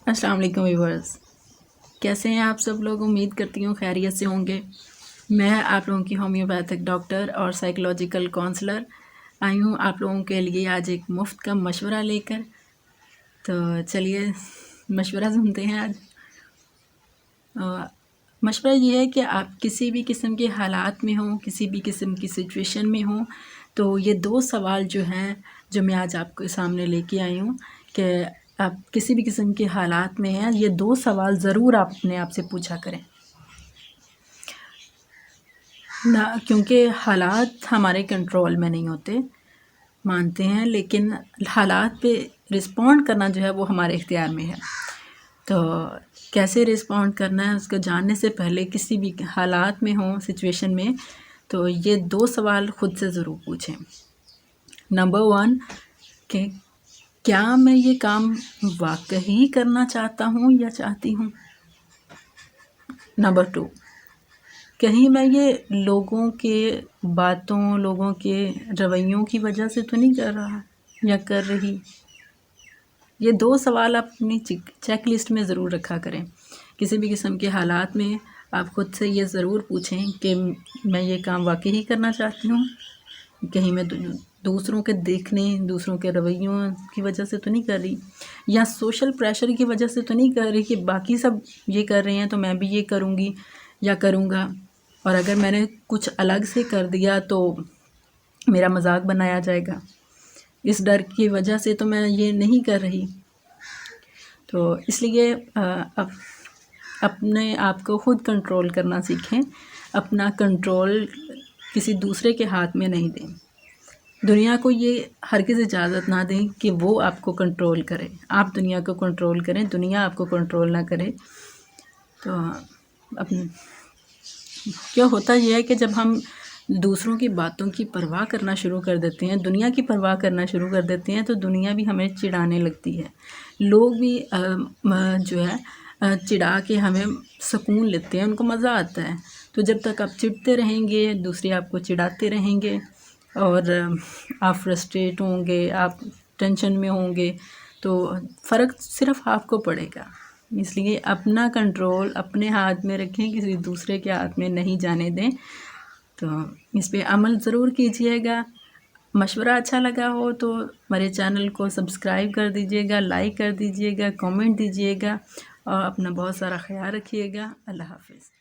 السلام علیکم ویورز، کیسے ہیں آپ سب لوگ؟ امید کرتی ہوں خیریت سے ہوں گے۔ میں آپ لوگوں کی ہومیوپیتھک ڈاکٹر اور سائیکولوجیکل کونسلر آئی ہوں آپ لوگوں کے لیے آج ایک مفت کا مشورہ لے کر۔ تو چلیے مشورہ سنتے ہیں آج۔ مشورہ یہ ہے کہ آپ کسی بھی قسم کے حالات میں ہوں، کسی بھی قسم کی سچویشن میں ہوں، تو یہ 2 سوال جو ہیں جو میں آج آپ کے سامنے لے کے آئی ہوں کہ آپ کسی بھی قسم کے حالات میں ہیں، یہ 2 سوال ضرور آپ اپنے آپ سے پوچھا کریں نہ، کیونکہ حالات ہمارے کنٹرول میں نہیں ہوتے، مانتے ہیں، لیکن حالات پہ رسپونڈ کرنا جو ہے وہ ہمارے اختیار میں ہے۔ تو کیسے رسپونڈ کرنا ہے اس کو جاننے سے پہلے کسی بھی حالات میں ہوں، سچویشن میں، تو یہ 2 سوال خود سے ضرور پوچھیں۔ نمبر 1 کہ کیا میں یہ کام واقعی کرنا چاہتا ہوں یا چاہتی ہوں؟ نمبر 2 کہیں میں یہ لوگوں کے باتوں، لوگوں کے رویوں کی وجہ سے تو نہیں کر رہا یا کر رہی؟ یہ 2 سوال آپ اپنی چیک لسٹ میں ضرور رکھا کریں۔ کسی بھی قسم کے حالات میں آپ خود سے یہ ضرور پوچھیں کہ میں یہ کام واقعی کرنا چاہتی ہوں، کہیں میں دوسروں کے دیکھنے، دوسروں کے رویوں کی وجہ سے تو نہیں کر رہی، یا سوشل پریشر کی وجہ سے تو نہیں کر رہی کہ باقی سب یہ کر رہے ہیں تو میں بھی یہ کروں گی یا کروں گا، اور اگر میں نے کچھ الگ سے کر دیا تو میرا مذاق بنایا جائے گا، اس ڈر کی وجہ سے تو میں یہ نہیں کر رہی۔ تو اس لیے اپنے آپ کو خود کنٹرول کرنا سیکھیں، اپنا کنٹرول کسی دوسرے کے ہاتھ میں نہیں دیں۔ دنیا کو یہ ہرگز اجازت نہ دیں کہ وہ آپ کو کنٹرول کرے، آپ دنیا کو کنٹرول کریں، دنیا آپ کو کنٹرول نہ کرے۔ تو کیا ہوتا یہ ہے کہ جب ہم دوسروں کی باتوں کی پرواہ کرنا شروع کر دیتے ہیں، دنیا کی پرواہ کرنا شروع کر دیتے ہیں، تو دنیا بھی ہمیں چڑھانے لگتی ہے، لوگ بھی جو ہے چڑھا کے ہمیں سکون لیتے ہیں، ان کو مزہ آتا ہے۔ تو جب تک آپ چڑھتے رہیں گے، دوسرے آپ کو چڑھاتے رہیں گے اور آپ فرسٹریٹ ہوں گے، آپ ٹینشن میں ہوں گے، تو فرق صرف آپ کو پڑے گا۔ اس لیے اپنا کنٹرول اپنے ہاتھ میں رکھیں، کسی دوسرے کے ہاتھ میں نہیں جانے دیں۔ تو اس پہ عمل ضرور کیجیے گا۔ مشورہ اچھا لگا ہو تو ہمارے چینل کو سبسکرائب کر دیجیے گا، لائک کر دیجیے گا، کامنٹ دیجیے گا، اور اپنا بہت سارا خیال رکھیے گا۔ اللہ حافظ۔